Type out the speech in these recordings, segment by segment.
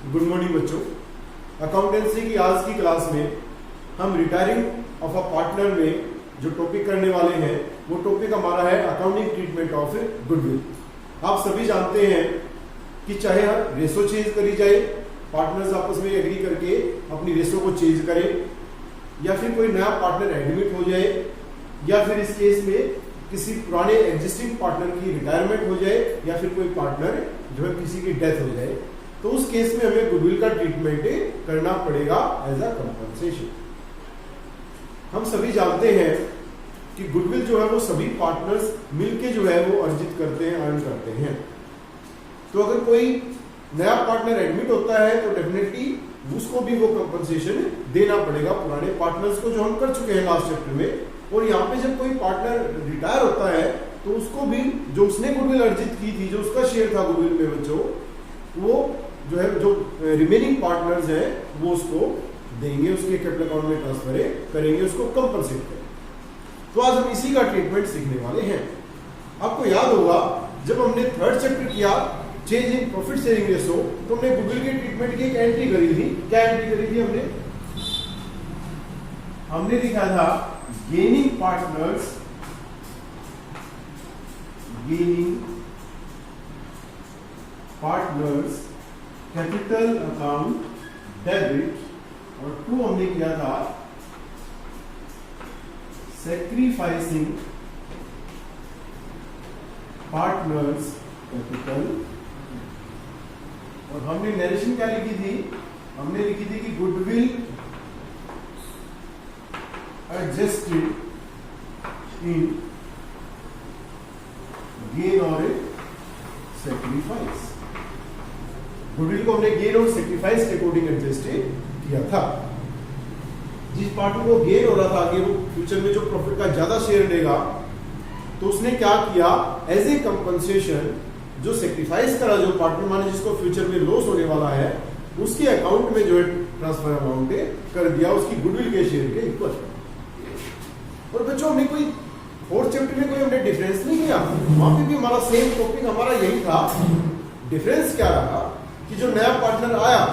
Good morning बच्चों। Accountancy की आज की क्लास में हम रिटायरिंग ऑफ अ पार्टनर में जो टॉपिक करने वाले हैं वो टॉपिक हमारा है अकाउंटिंग ट्रीटमेंट ऑफ गुडविल। आप सभी जानते हैं कि चाहे रेशो चेंज करी जाए, पार्टनर्स आपस में एग्री करके अपनी रेशो को चेंज करें, या फिर कोई नया पार्टनर एडमिट हो जाए, या फिर इस केस में किसी पुराने एग्जिस्टिंग पार्टनर की रिटायरमेंट हो जाए, या फिर कोई पार्टनर जो है किसी की डेथ हो जाए, तो उस केस में हमें गुडविल का ट्रीटमेंट करना पड़ेगा एज अ कंपनसेशन। हम सभी जानते हैं कि गुडविल जो है वो सभी पार्टनर्स मिलके जो है वो अर्जित करते हैं, अर्न करते हैं। तो अगर कोई नया पार्टनर एडमिट होता है तो डेफिनेटली उसको भी वो कंपनसेशन देना पड़ेगा पुराने पार्टनर्स को, जो हम कर चुके हैं लास्ट चैप्टर में। और यहाँ पे जब कोई पार्टनर रिटायर होता है तो उसको भी जो उसने गुडविल अर्जित की थी, जो उसका शेयर था गुडविल में बच्चों, वो जो है जो रिमेनिंग पार्टनर्स हैं वो उसको देंगे, उसके कैपिटल अकाउंट में ट्रांसफर करेंगे, उसको कंपनसेट करेंगे। तो आज हम इसी का ट्रीटमेंट सीखने वाले हैं। आपको याद होगा जब हमने थर्ड चैप्टर किया change in profit sharing ratio, तो हमने गुडविल के ट्रीटमेंट की एक एंट्री करी थी। क्या एंट्री करी थी हमने लिखा था gaining partners capital account debit, और 2 हमने किया था सैक्रिफाइसिंग पार्टनर्स कैपिटल। और हमने नरेशन क्या लिखी थी? हमने लिखी थी कि गुडविल एडजस्टेड इन गेन और सैक्रिफाइस। गुडविल को हमने गेन और सैक्रिफाइस के अकॉर्डिंग एडजस्ट किया था। जिस पार्टनर को गेन हो रहा था आगे वो फ्यूचर में जो प्रॉफिट का ज्यादा शेयर लेगा, तो उसने क्या किया एज ए कंपनसेशन जो सैक्रिफाइस करा जो पार्टनर माने जिसको फ्यूचर में लॉस होने वाला है, उसके अकाउंट में जो है ट्रांसफर अमाउंट कर दिया उसकी गुडविल के शेयर के इक्वल। और बच्चों हमने कोई फोर्थ चैप्टर में कोई हमने डिफरेंस नहीं किया, वहां पे भी हमारा सेम टॉपिक हमारा यही था। डिफरेंस क्या रहा कि जो नया पार्टनर आया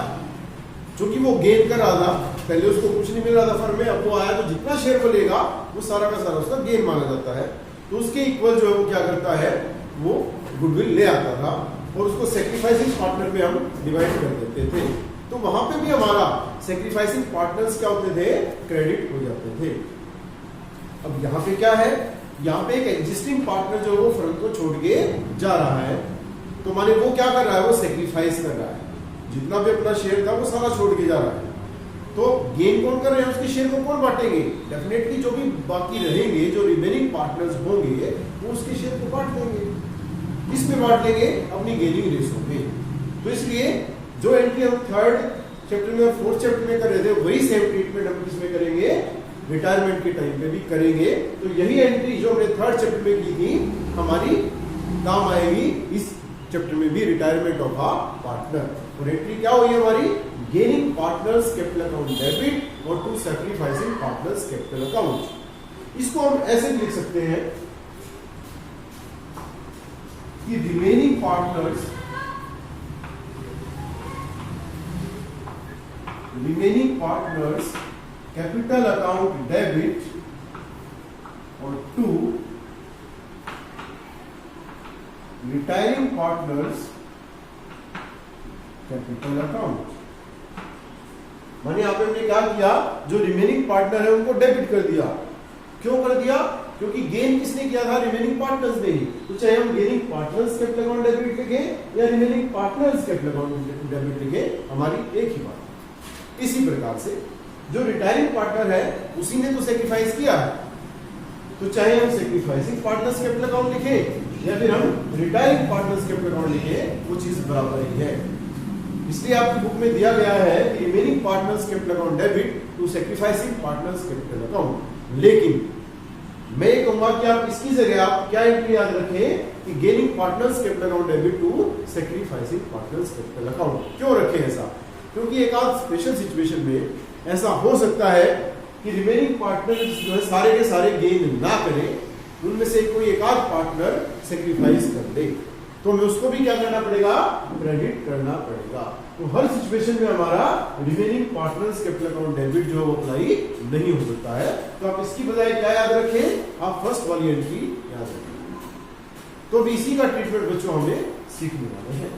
जो कि वो गेन कर रहा था, पहले उसको कुछ नहीं मिल रहा था फर्म में, अब वो आया तो जितना शेयर वो लेगा वो सारा का सारा उसका गेन माना जाता है। तो उसके इक्वल जो है वो क्या करता है, वो गुडविल ले आता था और उसको सैक्रिफाइसिंग पार्टनर में हम डिवाइड कर देते थे। तो वहां पे भी हमारा सैक्रिफाइसिंग पार्टनर्स क्या होते थे, क्रेडिट हो जाते थे। अब यहाँ पे क्या है, यहाँ पे एक एग्जिस्टिंग पार्टनर जो वो फर्म को छोड़ के जा रहा है, तो माने वो क्या कर रहा है, वो सैक्रिफाइस कर रहा है, जितना भी अपना शेयर था वो सारा छोड़ के जा रहा है। तो गेन कौन कर रहे हैं, उसके शेयर को कौन बांटेंगे? डेफिनेटली जो भी बाकी रहेंगे, जो रिमेनिंग पार्टनर्स होंगे वो उसके शेयर को बांट देंगे। किसमें बांट लेंगे? अपनी गेनिंग रेशो में। तो इसलिए जो एंट्री हम थर्ड चैप्टर में और फोर्थ चैप्टर में कर रहे थे वही सेम ट्रीटमेंट हम किसमें करेंगे, रिटायरमेंट के टाइम पे भी करेंगे। तो यही एंट्री जो हमने थर्ड चैप्टर में की थी हमारी काम आएगी इस चैप्टर में भी, रिटायरमेंट ऑफ अ पार्टनर। और एंट्री क्या हुई हमारी, gaining partners capital account debit और to sacrificing partners capital account. इसको हम ऐसे लिख सकते हैं कि remaining partners capital account debit और to retiring partners capital account. माने यहाँ पे हमने क्या किया, जो रिमेनिंग पार्टनर है उनको डेबिट कर दिया। क्यों कर दिया? क्योंकि गेन किसने किया था, रिमेनिंग पार्टनर्स ने ही। तो चाहे हम gaining partners capital account debit लिखे या remaining partners capital account debit लिखे, हमारी एक ही बात। इसी प्रकार से जो रिटायरिंग पार्टनर है उसी ने तो सैक्रिफाइस किया है, तो चाहे हम सैक्रिफाइसिंग पार्टनर्स कैपिटल अकाउंट लिखे या फिर हम रिटायरिंग पार्टनर्स कैपिटल अकाउंट लिखे, वो चीज बराबर ही है। इसलिए आपकी बुक में दिया गया है कि remaining partners capital account debit to sacrificing partners capital account. लेकिन मैं ये कहूंगा कि आप इसकी जगह आप क्या एंट्री याद रखें कि gaining partners capital account debit to sacrificing partners capital account. क्यों रखें ऐसा? क्योंकि एक आध स्पेशल सिचुएशन में ऐसा हो सकता है कि रिमेनिंग पार्टनर्स जो है सारे के सारे गेन ना करें, उनमें से कोई एक आध पार्टनर सेक्रीफाइस कर दे। तो हमें उसको भी क्या करना पड़ेगा, क्रेडिट करना पड़ेगा। तो हर सिचुएशन में हमारा remaining partners capital account debit जो है वो अप्लाई नहीं हो सकता है। तो आप इसकी बजाय क्या याद रखें, आप फर्स्ट वाली एंट्री याद रखें। तो अब इसी का ट्रीटमेंट बच्चों हमें सीखने वाले हैं।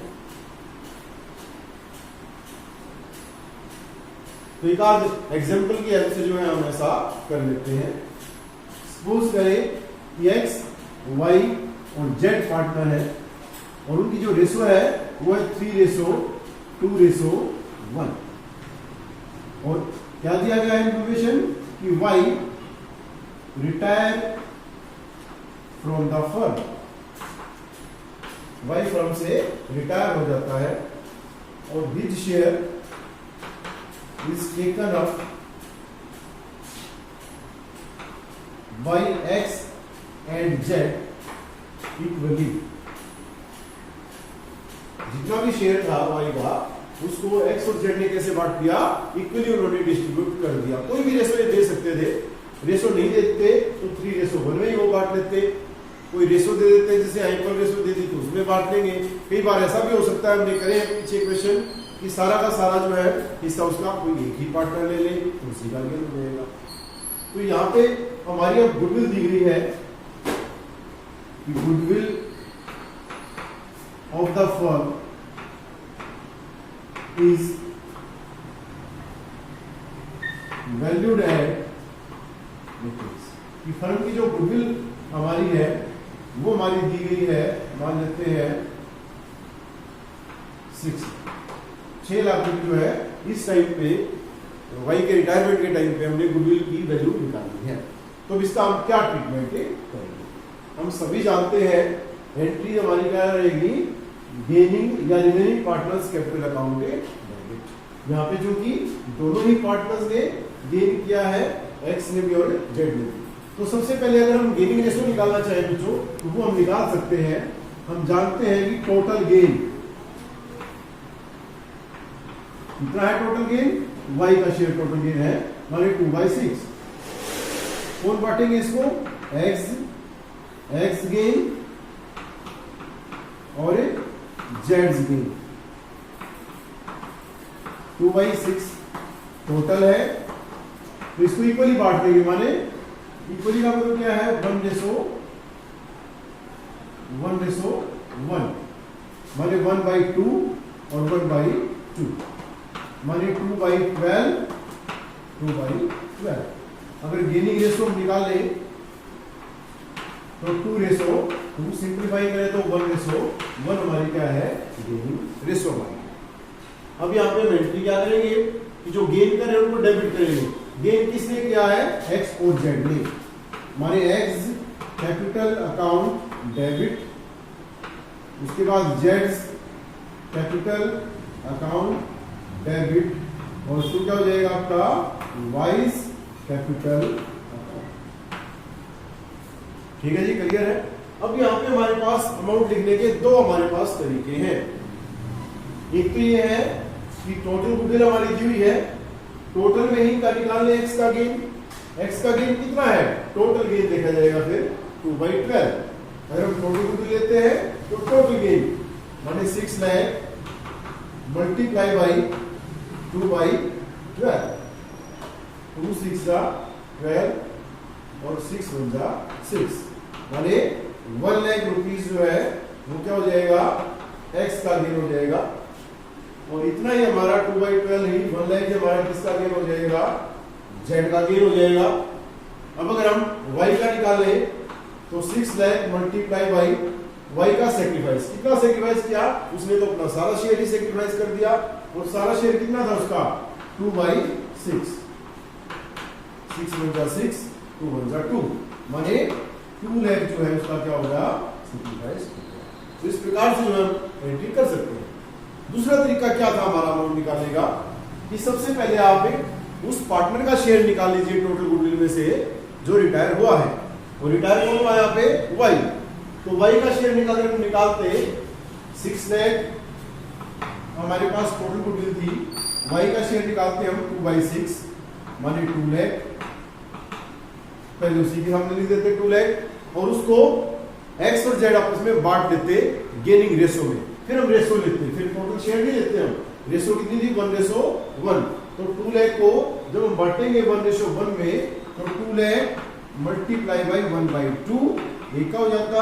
तो एक आध एग्जाम्पल की हेल्प से जो है हम ऐसा कर लेते हैं। सपोज करें कि एक्स, वाई और जेड पार्टनर है और उनकी जो रेशो है वो है 3:2:1 और क्या दिया गया है इंफॉर्मेशन कि Y retire from the firm, Y firm से रिटायर हो जाता है और his share is taken up by X and Z equally. जितना भी शेयर था Y का उसको X और Z ने कैसे बांट दिया, इक्वली उन्होंने डिस्ट्रीब्यूट कर दिया। कोई भी रेशो दे सकते थे, रेशो नहीं देते तो 3:1 में ही वो बांट लेते। कोई रेशो दे देते, जैसे हाइपर रेशो दे दी तो उसमें बांट लेंगे। कई बार ऐसा भी हो सकता है, हमने करे पीछे क्वेश्चन कि सारा का सारा जो है हिस्सा उसका कोई एक ही पार्टनर ले ले तो उसी का गेन हो जाएगा। तो यहाँ पे हमारी अब गुडविल दी गई है, goodwill of the firm is valued at, कि फर्म की जो गुडविल हमारी है वो हमारी दी गई है, मान लेते हैं 6 लाख रुपये जो है इस टाइम पे वाई के रिटायरमेंट के टाइम पे हमने गुडविल की वैल्यू निकाली है। तो इसका हम क्या ट्रीटमेंट करेंगे, हम सभी जानते हैं एंट्री हमारी क्या रहेगी, गेनिंग या remaining partners capital account debit. यहाँ पे जो कि दोनों ही पार्टनर्स ने गेन किया है, एक्स ने भी और जेड ने भी। तो सबसे पहले अगर हम गेनिंग रेशो निकालना चाहें बच्चों तो वो हम निकाल सकते हैं। हम जानते हैं कि टोटल गेन कितना है, टोटल गेन y का शेयर टोटल गेन है माने 2/6। कौन बांटेंगे इसको, x गेन और z गेन। 2/6 टोटल है तो इसको इक्वली बांट देंगे, माने इक्वली का मतलब क्या है, 1:1 माने 1/2 और 1/2 माने 2/12 2/12। अगर गेनिंग रेशो हम निकाले तो 2:2, सिंप्लीफाई करें तो 1:1 हमारी क्या है, गेनिंग रेशो हमारी। अब यहाँ पे हम एंट्री क्या करेंगे कि जो गेन कर रहे हैं उनको डेबिट करेंगे। गेन किसने किया है, एक्स और जेड ने, माने एक्स कैपिटल अकाउंट डेबिट, उसके बाद जेड कैपिटल अकाउंट डेबिट और उसको क्या हो जाएगा आपका वाइज कैपिटल अकाउंट। ठीक है जी, क्लियर है। अब यहाँ पे हमारे पास अमाउंट लिखने के दो हमारे पास तरीके हैं। एक तो ये है कि टोटल गुडविल हमारी दी हुई है, टोटल में ही का निकाल ले एक्स का गेन। एक्स का गेन कितना है, टोटल गेन देखा जाएगा फिर 2/12। अगर हम टोटल गुडविल लेते हैं तो टोटल गेन माने 6 लाख मल्टीप्लाई बाई 2/12, 2 6 12 और 6 1 6 माने 1 लाख रुपीज जो है वो क्या हो जाएगा, एक्स का गेन हो जाएगा। और इतना ही हमारा 2/12 ही 1 लाख हमारा किसका गेन हो जाएगा, जेड का गेन हो जाएगा। अब अगर हम वाई का निकालें तो 6 लाख मल्टीप्लाई बाई वाई का सेक्रीफाइस, कितना सेक्रीफाइस किया, उसने तो अपना सारा शेयर ही सेक्रीफाइस कर दिया। और सारा शेयर कितना था उसका, 2/6, 6 1 6 2 1 2 माने 2 लाख जो है उसका क्या होगा, सेक्रीफाइस हो गया। तो इस प्रकार से जो हम एंट्री कर सकते हैं। दूसरा तरीका क्या था हमारा अमाउंट निकालने का, कि सबसे पहले आप उस पार्टनर का शेयर निकाल लीजिए टोटल गुडविल में से जो रिटायर हुआ है। और रिटायर कौन हुआ यहाँ पे, वाई। तो वाई का शेयर निकालते 6 लाख हमारे पास टोटल गुडविल थी, वाई का शेयर निकालते हम 2/6 माने 2 लाख, पहले उसी के सामने लिख देते 2 लाख। और उसको एक्स और जेड आपस में बांट लेते गेनिंग रेशो में, फिर हम रेशो लेते, फिर टोटल शेयर नहीं लेते हम। रेशो कितनी थी 1:1, तो 2 लाख को जब हम बांटेंगे 1:1 में तो 2 लाख मल्टीप्लाई बाई 1/2 एक का हो जाता,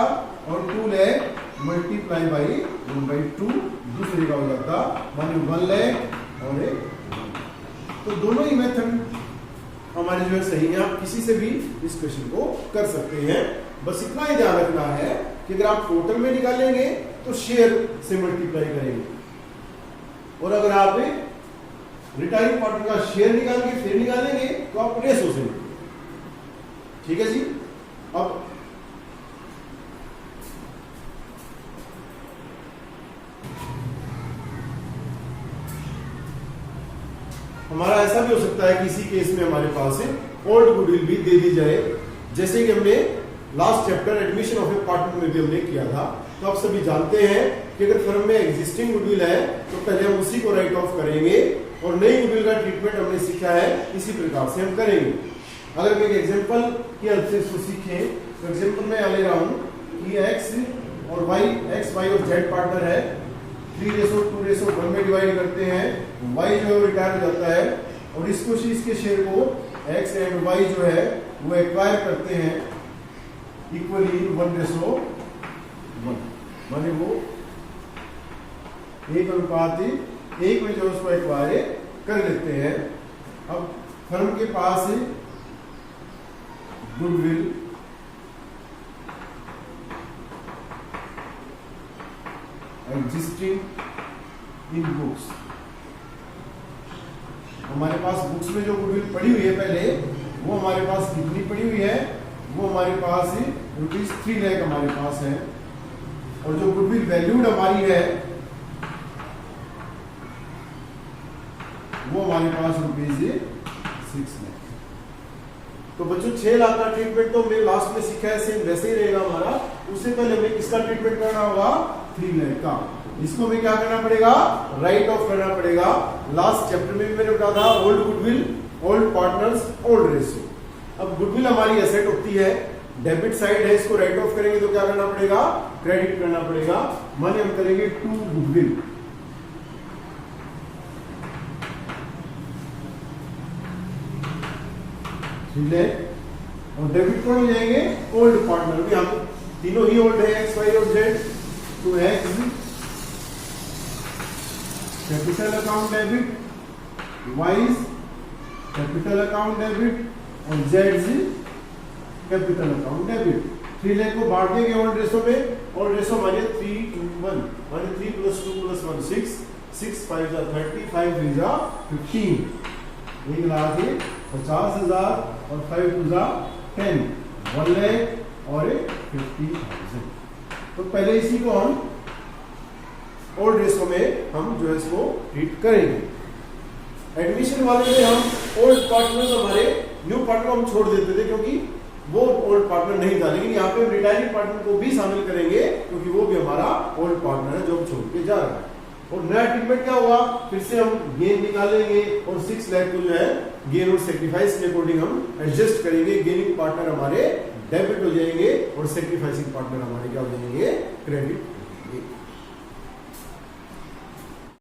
और 2 लाख मल्टीप्लाई बाई 1/2 दूसरे का हो जाता, माने 1 लाख और एक। तो दोनों ही मेथड हमारे जो है सही है, आप किसी से भी इस क्वेश्चन को कर सकते हैं। बस इतना ही ध्यान रखना है कि अगर आप टोटल में निकालेंगे तो शेयर से मल्टीप्लाई करेंगे, और अगर आप रिटायरिंग पार्टनर का शेयर निकाल के फिर निकालेंगे तो आप रेशो से निकालेंगे। ठीक है जी। अब हमारा ऐसा भी हो सकता है कि इसी केस में हमारे पास ओल्ड गुडविल भी दे दी जाए, जैसे कि हमने last chapter admission of A partner में भी हमने किया था। तो आप सभी जानते हैं कि अगर फर्म में एग्जिस्टिंग गुडविल है तो पहले हम उसी को राइट ऑफ करेंगे, और नई गुडविल का ट्रीटमेंट हमने सीखा है इसी प्रकार से हम करेंगे। अगर मैं एक एग्जांपल की हेल्प से इसको सीखें, तो एग्जांपल में ले रहा हूं कि एक्स और वाई और जेड पार्टनर है, 3:2:1 में डिवाइड करते हैं, वाई जो है रिटायर हो जाता है, और इसके शेयर को एक्स एंड वाई जो है वो एक्वायर करते हैं इक्वली 1:1, माने वो 1:1 में जो उसको एक्वायर कर लेते हैं। अब फर्म के पास गुडविल एग्जिस्टिंग इन बुक्स, हमारे पास बुक्स में जो गुडविल पड़ी हुई है पहले, वो हमारे पास कितनी पड़ी हुई है, वो हमारे पास ₹3 लाख हमारे पास है, और जो गुडविल वैल्यूड हमारी है वो हमारे पास ₹6 लाख। तो बच्चों 6 लाख का ट्रीटमेंट तो हमने लास्ट में सीखा है, सेम वैसे ही रहेगा हमारा। उससे पहले हमें किसका ट्रीटमेंट करना होगा, 3 लाख का। इसको हमें क्या करना पड़ेगा, राइट ऑफ करना पड़ेगा। लास्ट चैप्टर में भी मैंने बताया था old goodwill, old partners, old ratio. अब गुडविल हमारी एसेट होती है, डेबिट साइड है, इसको राइट ऑफ करेंगे तो क्या करना पड़ेगा, क्रेडिट करना पड़ेगा। माने हम करेंगे टू गुडविल, ठीक है, और डेबिट कौन हो जाएंगे, ओल्ड पार्टनर। भी हम तीनों ही ओल्ड है, एक्स वाई और जेड, तो X capital account debit, Y's capital account debit, और Z capital account debit. 3 lakh को बांट देंगे ओल्ड रेशो में, ओल्ड रेशो माने 3:1, माने 3 + 2 + 1 6, 6 5 जा 30, 5 3 जा 15, 1,50,000 और 5 2 जा 10, 1 लाख और 50,000। तो पहले इसी को हम ओल्ड रेशो में हम जो है इसको ट्रीट करेंगे। एडमिशन वाले में हम ओल्ड पार्टनर्स, हमारे न्यू पार्टनर हम छोड़ देते थे क्योंकि वो ओल्ड पार्टनर नहीं था, लेकिन यहाँ पे हम रिटायरिंग पार्टनर को भी शामिल करेंगे क्योंकि वो भी हमारा ओल्ड पार्टनर है जो हम छोड़ के जा रहे हैं। और नया ट्रीटमेंट क्या हुआ, फिर से हम गेन निकालेंगे और 6 लाख को जो है गेन और सेक्रीफाइस के अकॉर्डिंग हम एडजस्ट करेंगे। गेनिंग पार्टनर हमारे डेबिट हो जाएंगे और सेक्रीफाइसिंग पार्टनर हमारे क्या हो जाएंगे, क्रेडिट।